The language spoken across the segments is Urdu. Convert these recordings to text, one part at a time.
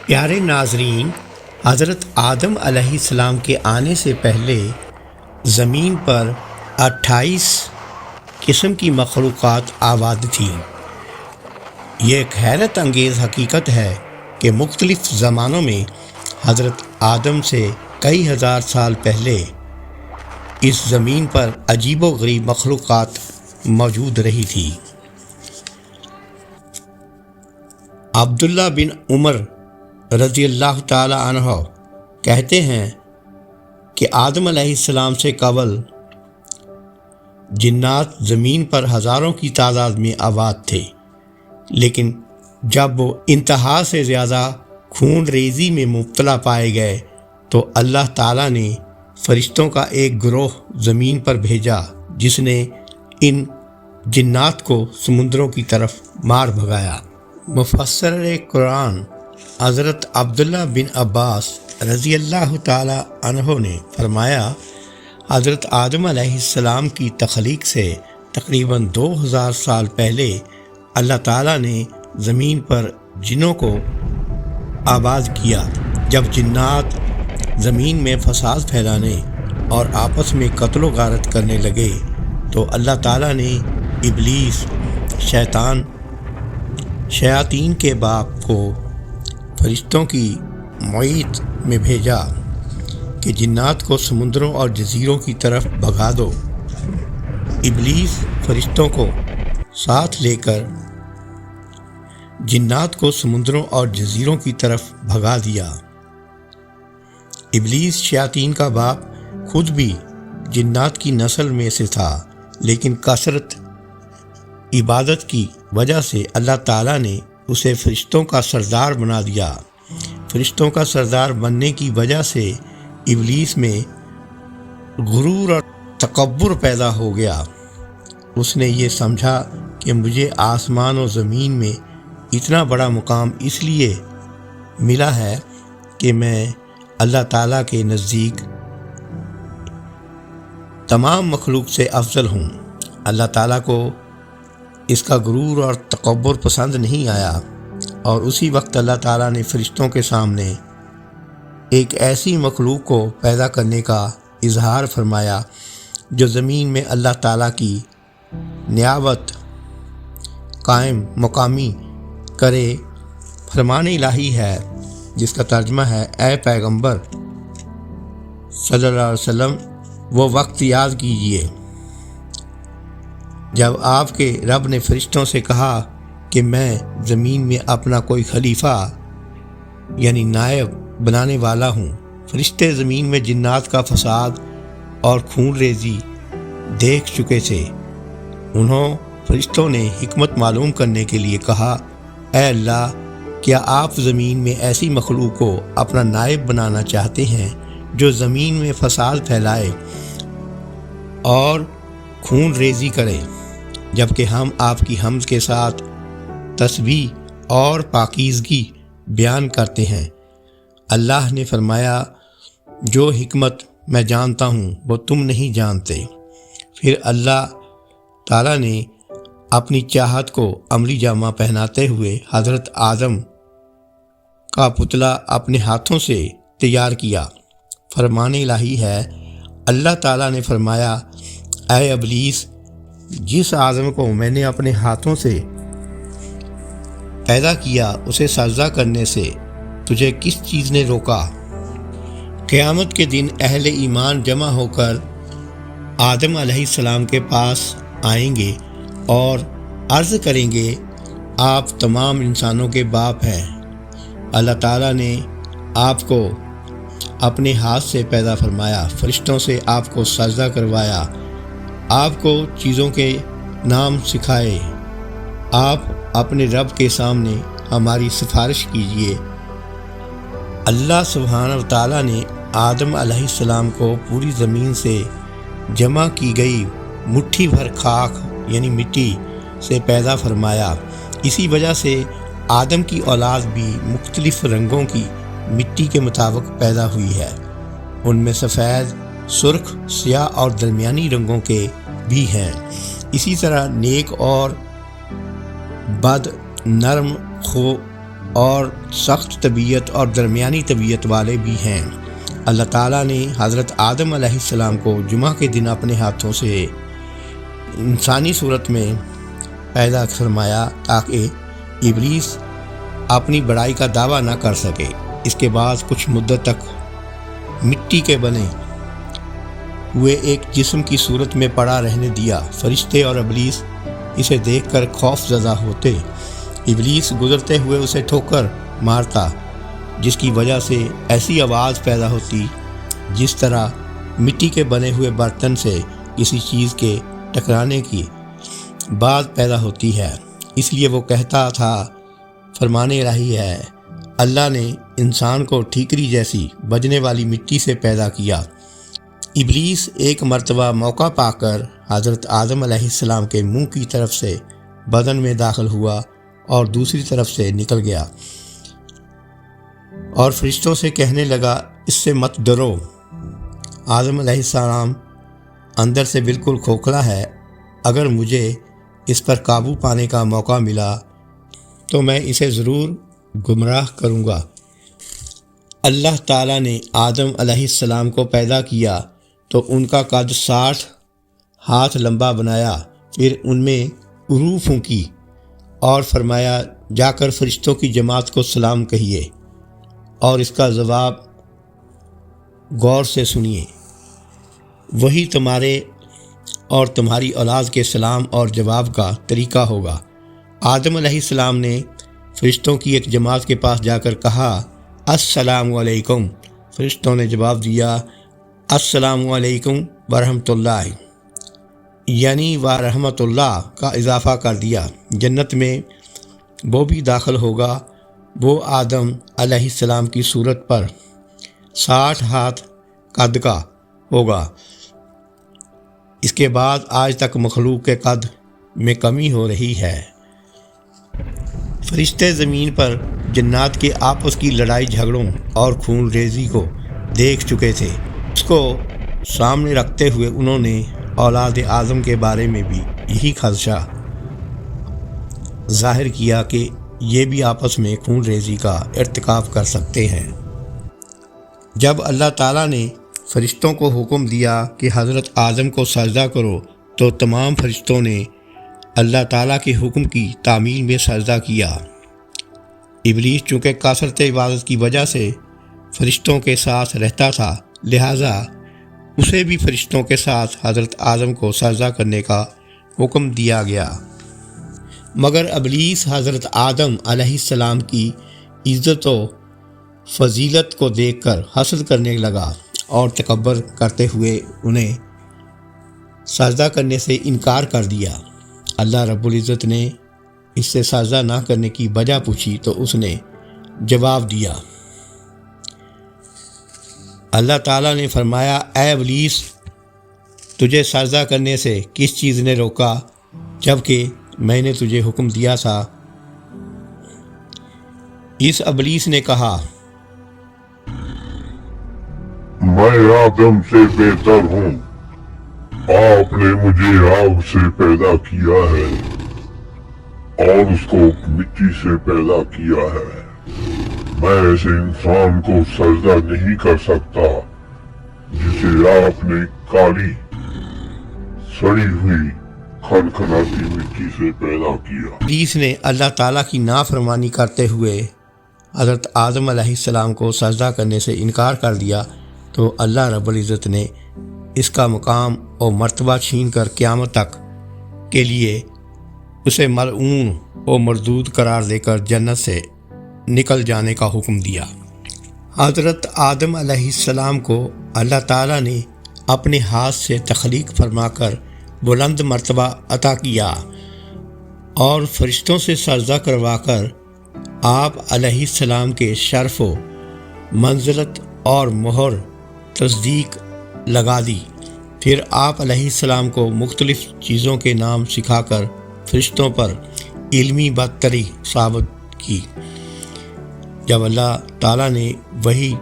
پیارے ناظرین، حضرت آدم علیہ السلام کے آنے سے پہلے زمین پر 28 قسم کی مخلوقات آباد تھیں۔ یہ ایک حیرت انگیز حقیقت ہے کہ مختلف زمانوں میں حضرت آدم سے کئی ہزار سال پہلے اس زمین پر عجیب و غریب مخلوقات موجود رہی تھی۔ عبداللہ بن عمر رضی اللہ تعالی عنہ کہتے ہیں کہ آدم علیہ السلام سے قبل جنات زمین پر ہزاروں کی تعداد میں آباد تھے، لیکن جب وہ انتہا سے زیادہ خون ریزی میں مبتلا پائے گئے تو اللہ تعالیٰ نے فرشتوں کا ایک گروہ زمین پر بھیجا جس نے ان جنات کو سمندروں کی طرف مار بھگایا۔ مفسر قرآن حضرت عبداللہ بن عباس رضی اللہ تعالی عنہ نے فرمایا، حضرت آدم علیہ السلام کی تخلیق سے تقریباً 2000 سال پہلے اللہ تعالیٰ نے زمین پر جنوں کو آباد کیا۔ جب جنات زمین میں فساد پھیلانے اور آپس میں قتل و غارت کرنے لگے تو اللہ تعالیٰ نے ابلیس شیاطین کے باپ کو فرشتوں کی معیت میں بھیجا کہ جنات کو سمندروں اور جزیروں کی طرف بھگا دو۔ ابلیس فرشتوں کو ساتھ لے کر جنات کو سمندروں اور جزیروں کی طرف بھگا دیا۔ ابلیس شیاطین کا باپ خود بھی جنات کی نسل میں سے تھا، لیکن کثرت عبادت کی وجہ سے اللہ تعالیٰ نے اسے فرشتوں کا سردار بنا دیا۔ فرشتوں کا سردار بننے کی وجہ سے ابلیس میں غرور اور تکبر پیدا ہو گیا۔ اس نے یہ سمجھا کہ مجھے آسمان و زمین میں اتنا بڑا مقام اس لیے ملا ہے کہ میں اللہ تعالیٰ کے نزدیک تمام مخلوق سے افضل ہوں۔ اللہ تعالیٰ کو اس کا غرور اور تکبر پسند نہیں آیا، اور اسی وقت اللہ تعالیٰ نے فرشتوں کے سامنے ایک ایسی مخلوق کو پیدا کرنے کا اظہار فرمایا جو زمین میں اللہ تعالیٰ کی نیابت قائم مقامی کرے۔ فرمان الہی ہے جس کا ترجمہ ہے، اے پیغمبر صلی اللہ علیہ وسلم، وہ وقت یاد کیجئے جب آپ کے رب نے فرشتوں سے کہا کہ میں زمین میں اپنا کوئی خلیفہ یعنی نائب بنانے والا ہوں۔ فرشتے زمین میں جنات کا فساد اور خون ریزی دیکھ چکے تھے۔ فرشتوں نے حکمت معلوم کرنے کے لیے کہا، اے اللہ، کیا آپ زمین میں ایسی مخلوق کو اپنا نائب بنانا چاہتے ہیں جو زمین میں فساد پھیلائے اور خون ریزی کرے، جبکہ ہم آپ کی حمد کے ساتھ تسبیح اور پاکیزگی بیان کرتے ہیں۔ اللہ نے فرمایا، جو حکمت میں جانتا ہوں وہ تم نہیں جانتے۔ پھر اللہ تعالیٰ نے اپنی چاہت کو عملی جامہ پہناتے ہوئے حضرت آدم کا پتلا اپنے ہاتھوں سے تیار کیا۔ فرمان الہی ہے، اللہ تعالیٰ نے فرمایا، اے ابلیس، جس آدم کو میں نے اپنے ہاتھوں سے پیدا کیا اسے سجدہ کرنے سے تجھے کس چیز نے روکا؟ قیامت کے دن اہل ایمان جمع ہو کر آدم علیہ السلام کے پاس آئیں گے اور عرض کریں گے، آپ تمام انسانوں کے باپ ہیں۔ اللہ تعالیٰ نے آپ کو اپنے ہاتھ سے پیدا فرمایا، فرشتوں سے آپ کو سجدہ کروایا، آپ کو چیزوں کے نام سکھائے۔ آپ اپنے رب کے سامنے ہماری سفارش کیجیے۔ اللہ سبحانہ و تعالیٰ نے آدم علیہ السلام کو پوری زمین سے جمع کی گئی مٹھی بھر خاک یعنی مٹی سے پیدا فرمایا۔ اسی وجہ سے آدم کی اولاد بھی مختلف رنگوں کی مٹی کے مطابق پیدا ہوئی ہے۔ ان میں سفید، سرخ، سیاہ اور درمیانی رنگوں کے بھی ہیں۔ اسی طرح نیک اور بد، نرم خو اور سخت طبیعت اور درمیانی طبیعت والے بھی ہیں۔ اللہ تعالیٰ نے حضرت آدم علیہ السلام کو جمعہ کے دن اپنے ہاتھوں سے انسانی صورت میں پیدا فرمایا تاکہ ابلیس اپنی بڑائی کا دعویٰ نہ کر سکے۔ اس کے بعد کچھ مدت تک مٹی کے بنے ہوئے ایک جسم کی صورت میں پڑا رہنے دیا۔ فرشتے اور ابلیس اسے دیکھ کر خوف زدہ ہوتے۔ ابلیس گزرتے ہوئے اسے ٹھوکر مارتا، جس کی وجہ سے ایسی آواز پیدا ہوتی جس طرح مٹی کے بنے ہوئے برتن سے کسی چیز کے ٹکرانے کی بات پیدا ہوتی ہے۔ اس لیے وہ کہتا تھا، فرمانے رہی ہے، اللہ نے انسان کو ٹھیکری جیسی بجنے والی مٹی سے پیدا کیا۔ ابلیس ایک مرتبہ موقع پا کر حضرت آدم علیہ السلام کے منہ کی طرف سے بدن میں داخل ہوا اور دوسری طرف سے نکل گیا اور فرشتوں سے کہنے لگا، اس سے مت ڈرو، آدم علیہ السلام اندر سے بالکل کھوکھلا ہے، اگر مجھے اس پر قابو پانے کا موقع ملا تو میں اسے ضرور گمراہ کروں گا۔ اللہ تعالیٰ نے آدم علیہ السلام کو پیدا کیا تو ان کا قد 60 ہاتھ لمبا بنایا، پھر ان میں روح پھونکی اور فرمایا، جا کر فرشتوں کی جماعت کو سلام کہیے اور اس کا جواب غور سے سنیے، وہی تمہارے اور تمہاری اولاد کے سلام اور جواب کا طریقہ ہوگا۔ آدم علیہ السلام نے فرشتوں کی ایک جماعت کے پاس جا کر کہا، السلام علیکم۔ فرشتوں نے جواب دیا، السلام علیکم ورحمۃ اللہ، یعنی ورحمۃ اللہ کا اضافہ کر دیا۔ جنت میں وہ بھی داخل ہوگا، وہ آدم علیہ السلام کی صورت پر 60 ہاتھ قد کا ہوگا۔ اس کے بعد آج تک مخلوق کے قد میں کمی ہو رہی ہے۔ فرشتے زمین پر جنات کے آپس کی لڑائی جھگڑوں اور خون ریزی کو دیکھ چکے تھے۔ اس کو سامنے رکھتے ہوئے انہوں نے اولاد آدم کے بارے میں بھی یہی خدشہ ظاہر کیا کہ یہ بھی آپس میں خون ریزی کا ارتکاب کر سکتے ہیں۔ جب اللہ تعالیٰ نے فرشتوں کو حکم دیا کہ حضرت آدم کو سجدہ کرو تو تمام فرشتوں نے اللہ تعالیٰ کے حکم کی تعمیل میں سجدہ کیا۔ ابلیس چونکہ کثرت عبادت کی وجہ سے فرشتوں کے ساتھ رہتا تھا، لہٰذا اسے بھی فرشتوں کے ساتھ حضرت آدم کو سجدہ کرنے کا حکم دیا گیا، مگر ابلیس حضرت آدم علیہ السلام کی عزت و فضیلت کو دیکھ کر حسد کرنے لگا اور تکبر کرتے ہوئے انہیں سجدہ کرنے سے انکار کر دیا۔ اللہ رب العزت نے اس سے سجدہ نہ کرنے کی وجہ پوچھی تو اس نے جواب دیا۔ اللہ تعالیٰ نے فرمایا، اے ابلیس، تجھے سجدہ کرنے سے کس چیز نے روکا جبکہ میں نے تجھے حکم دیا تھا؟ اس ابلیس نے کہا، میں آدم سے بہتر ہوں، آپ نے مجھے آگ سے پیدا کیا ہے اور اس کو مٹی سے پیدا کیا ہے، میں ایسے انسان کو سجدہ نہیں کر سکتا جسے آپ نے کالی سڑی ہوئی کھنکھناتی مٹی سے پیدا کیا۔ ابلیس نے اللہ تعالیٰ کی نافرمانی کرتے ہوئے حضرت آدم علیہ السلام کو سجدہ کرنے سے انکار کر دیا تو اللہ رب العزت نے اس کا مقام اور مرتبہ چھین کر قیامت تک کے لیے اسے ملعون اور مردود قرار دے کر جنت سے نکل جانے کا حکم دیا۔ حضرت آدم علیہ السلام کو اللہ تعالیٰ نے اپنے ہاتھ سے تخلیق فرما کر بلند مرتبہ عطا کیا اور فرشتوں سے سجدہ کروا کر آپ علیہ السلام کے شرف و منزلت اور مہر تصدیق لگا دی۔ پھر آپ علیہ السلام کو مختلف چیزوں کے نام سکھا کر فرشتوں پر علمی برتری ثابت کی۔ جب اللہ تعالیٰ نے وہی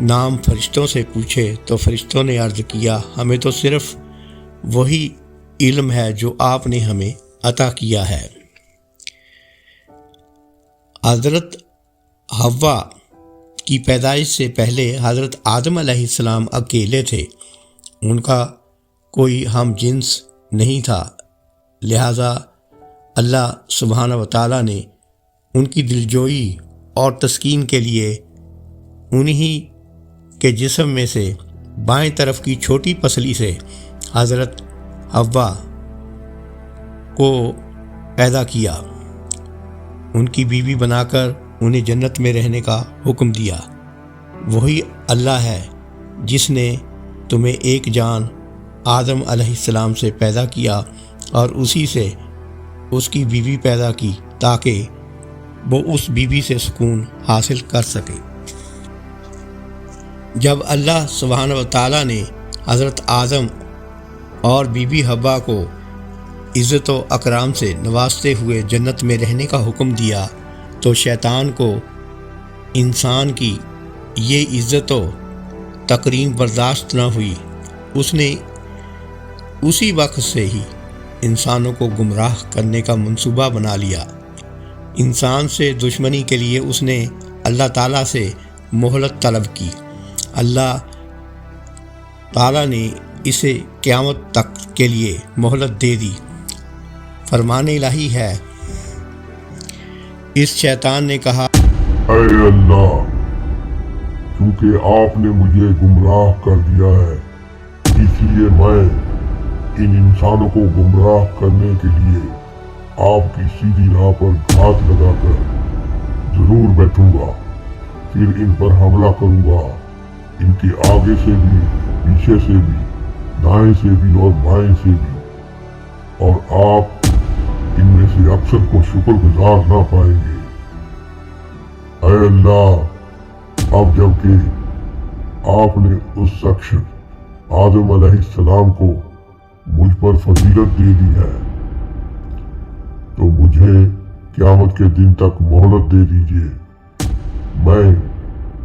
نام فرشتوں سے پوچھے تو فرشتوں نے عرض کیا، ہمیں تو صرف وہی علم ہے جو آپ نے ہمیں عطا کیا ہے۔ حضرت حوا کی پیدائش سے پہلے حضرت آدم علیہ السلام اکیلے تھے، ان کا کوئی ہم جنس نہیں تھا، لہٰذا اللہ سبحانہ و تعالیٰ نے ان کی دلجوئی اور تسکین کے لیے انہی کے جسم میں سے بائیں طرف کی چھوٹی پسلی سے حضرت حوا کو پیدا کیا، ان کی بیوی بنا کر انہیں جنت میں رہنے کا حکم دیا۔ وہی اللہ ہے جس نے تمہیں ایک جان آدم علیہ السلام سے پیدا کیا اور اسی سے اس کی بیوی پیدا کی تاکہ وہ اس بیوی سے سکون حاصل کر سکے۔ جب اللہ سبحانہ و تعالیٰ نے حضرت آدم اور بیوی حوا کو عزت و اکرام سے نوازتے ہوئے جنت میں رہنے کا حکم دیا تو شیطان کو انسان کی یہ عزت و تکریم برداشت نہ ہوئی، اس نے اسی وقت سے ہی انسانوں کو گمراہ کرنے کا منصوبہ بنا لیا۔ انسان سے دشمنی کے لیے اس نے اللہ تعالیٰ سے مہلت طلب کی۔ اللہ تعالیٰ نے اسے قیامت تک کے لیے مہلت دے دی۔ فرمان الہی ہے، اس شیطان نے کہا، اے اللہ، چونکہ آپ نے مجھے گمراہ کر دیا ہے، اس لیے میں ان انسانوں کو گمراہ کرنے کے لیے آپ کی سیدھی راہ پر گھات لگا کر ضرور بیٹھوں گا، پھر ان پر حملہ کروں گا، ان کے آگے سے بھی، پیچھے سے بھی، دائیں سے بھی اور بائیں سے بھی، اور آپ ان میں سے اکثر کو شکر گزار نہ پائیں گے۔ اے اللہ، اب جب کہ آپ نے اس شخص آدم علیہ السلام کو مجھ پر فضیلت دے دی ہے تو مجھے قیامت کے دن تک مہلت دے دیجیے، میں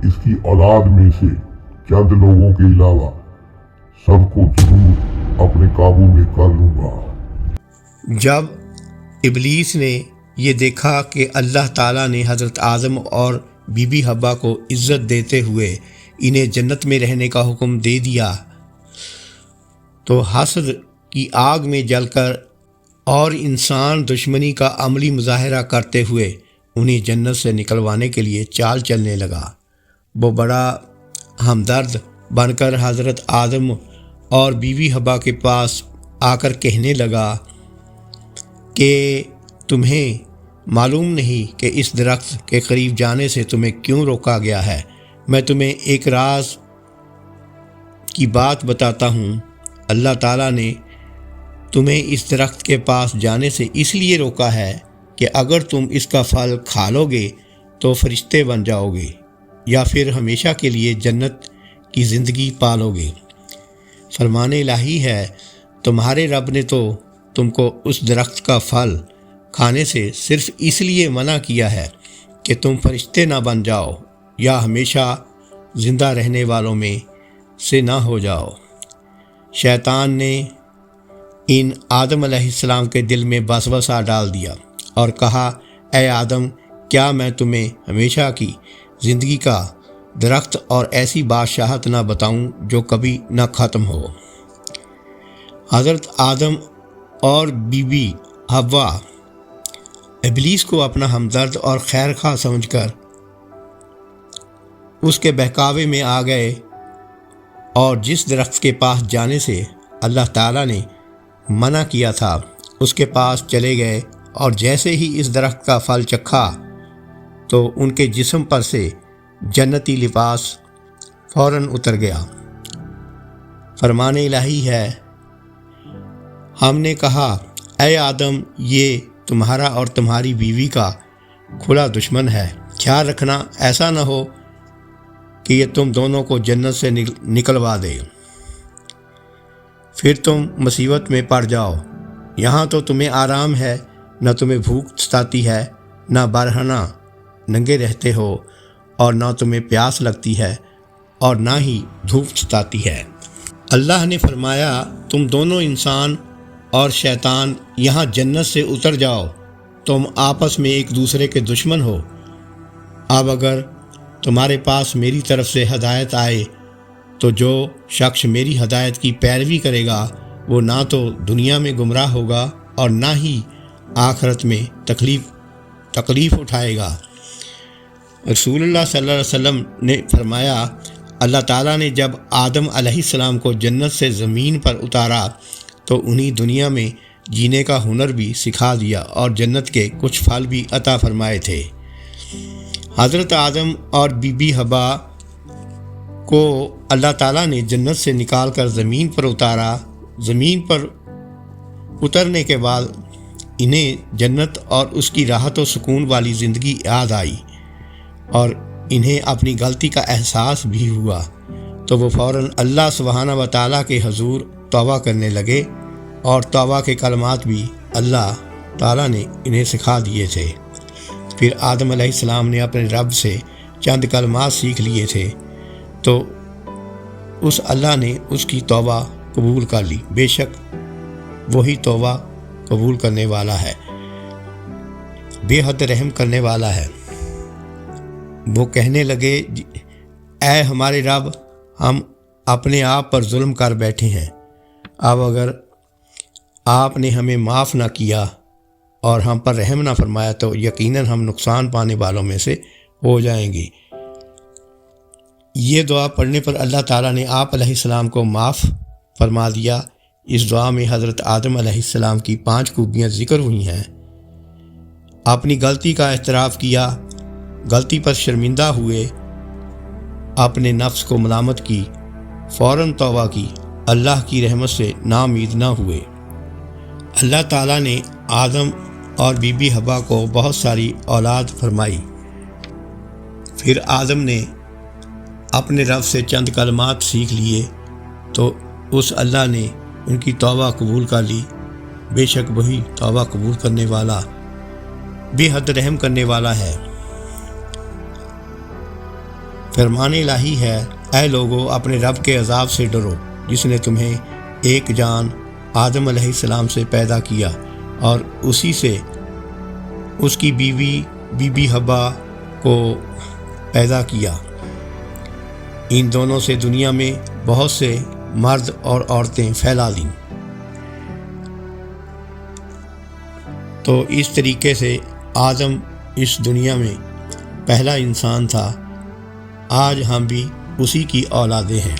اس کی اولاد میں سے چند لوگوں کے علاوہ سب کو ضرور اپنے قابو میں کر لوں گا۔ جب ابلیس نے یہ دیکھا کہ اللہ تعالیٰ نے حضرت آدم اور بی بی حوا کو عزت دیتے ہوئے انہیں جنت میں رہنے کا حکم دے دیا تو حسد کی آگ میں جل کر اور انسان دشمنی کا عملی مظاہرہ کرتے ہوئے انہیں جنت سے نکلوانے کے لیے چال چلنے لگا۔ وہ بڑا ہمدرد بن کر حضرت آدم اور بیوی حوا کے پاس آ کر کہنے لگا کہ تمہیں معلوم نہیں کہ اس درخت کے قریب جانے سے تمہیں کیوں روکا گیا ہے؟ میں تمہیں ایک راز کی بات بتاتا ہوں، اللہ تعالیٰ نے تمہیں اس درخت کے پاس جانے سے اس لیے روکا ہے کہ اگر تم اس کا پھل کھا لو گے تو فرشتے بن جاؤ گے یا پھر ہمیشہ کے لیے جنت کی زندگی پالو گے۔ فرمان الہی ہے، تمہارے رب نے تو تم کو اس درخت کا پھل کھانے سے صرف اس لیے منع کیا ہے کہ تم فرشتے نہ بن جاؤ یا ہمیشہ زندہ رہنے والوں میں سے نہ ہو جاؤ۔ شیطان نے ان آدم علیہ السلام کے دل میں وسوسہ ڈال دیا اور کہا، اے آدم، کیا میں تمہیں ہمیشہ کی زندگی کا درخت اور ایسی بادشاہت نہ بتاؤں جو کبھی نہ ختم ہو؟ حضرت آدم اور بی بی حوا ابلیس کو اپنا ہمدرد اور خیر خواہ سمجھ کر اس کے بہکاوے میں آ گئے اور جس درخت کے پاس جانے سے اللہ تعالیٰ نے منع کیا تھا اس کے پاس چلے گئے، اور جیسے ہی اس درخت کا پھل چکھا تو ان کے جسم پر سے جنتی لباس فوراً اتر گیا۔ فرمان الہی ہے، ہم نے کہا، اے آدم، یہ تمہارا اور تمہاری بیوی کا کھلا دشمن ہے، خیال رکھنا ایسا نہ ہو کہ یہ تم دونوں کو جنت سے نکلوا دے، پھر تم مصیبت میں پڑ جاؤ۔ یہاں تو تمہیں آرام ہے، نہ تمہیں بھوک ستاتی ہے، نہ برہنہ ننگے رہتے ہو، اور نہ تمہیں پیاس لگتی ہے اور نہ ہی دھوپ ستاتی ہے۔ اللہ نے فرمایا، تم دونوں انسان اور شیطان یہاں جنت سے اتر جاؤ، تم آپس میں ایک دوسرے کے دشمن ہو، اب اگر تمہارے پاس میری طرف سے ہدایت آئے تو جو شخص میری ہدایت کی پیروی کرے گا وہ نہ تو دنیا میں گمراہ ہوگا اور نہ ہی آخرت میں تکلیف اٹھائے گا۔ رسول اللہ صلی اللہ علیہ وسلم نے فرمایا، اللہ تعالیٰ نے جب آدم علیہ السلام کو جنت سے زمین پر اتارا تو انہیں دنیا میں جینے کا ہنر بھی سکھا دیا اور جنت کے کچھ پھل بھی عطا فرمائے تھے۔ حضرت آدم اور بی بی حوا کو اللہ تعالیٰ نے جنت سے نکال کر زمین پر اتارا۔ زمین پر اترنے کے بعد انہیں جنت اور اس کی راحت و سکون والی زندگی یاد آئی اور انہیں اپنی غلطی کا احساس بھی ہوا، تو وہ فوراً اللہ سبحانہ و تعالیٰ کے حضور توبہ کرنے لگے اور توبہ کے کلمات بھی اللہ تعالیٰ نے انہیں سکھا دیے تھے۔ پھر آدم علیہ السلام نے اپنے رب سے چند کلمات سیکھ لیے تھے تو اس اللہ نے اس کی توبہ قبول کر لی۔ بے شک وہی توبہ قبول کرنے والا ہے، بے حد رحم کرنے والا ہے۔ وہ کہنے لگے، اے ہمارے رب، ہم اپنے آپ پر ظلم کر بیٹھے ہیں، اب اگر آپ نے ہمیں معاف نہ کیا اور ہم پر رحم نہ فرمایا تو یقیناً ہم نقصان پانے والوں میں سے ہو جائیں گے۔ یہ دعا پڑھنے پر اللہ تعالیٰ نے آپ علیہ السلام کو معاف فرما دیا۔ اس دعا میں حضرت آدم علیہ السلام کی 5 خوبیاں ذکر ہوئی ہیں۔ اپنی غلطی کا اعتراف کیا، غلطی پر شرمندہ ہوئے، اپنے نفس کو ملامت کی، فوراً توبہ کی، اللہ کی رحمت سے ناامید نہ ہوئے۔ اللہ تعالیٰ نے آدم اور بی بی حوا کو بہت ساری اولاد فرمائی۔ پھر آدم نے اپنے رب سے چند کلمات سیکھ لیے تو اس اللہ نے ان کی توبہ قبول کر لی۔ بے شک وہی توبہ قبول کرنے والا، بے حد رحم کرنے والا ہے۔ فرمان الہی ہے، اے لوگو اپنے رب کے عذاب سے ڈرو جس نے تمہیں ایک جان آدم علیہ السلام سے پیدا کیا اور اسی سے اس کی بیوی بی بی حوا کو پیدا کیا۔ ان دونوں سے دنیا میں بہت سے مرد اور عورتیں پھیلا دیں۔ تو اس طریقے سے آدم اس دنیا میں پہلا انسان تھا۔ آج ہم بھی اسی کی اولادیں ہیں۔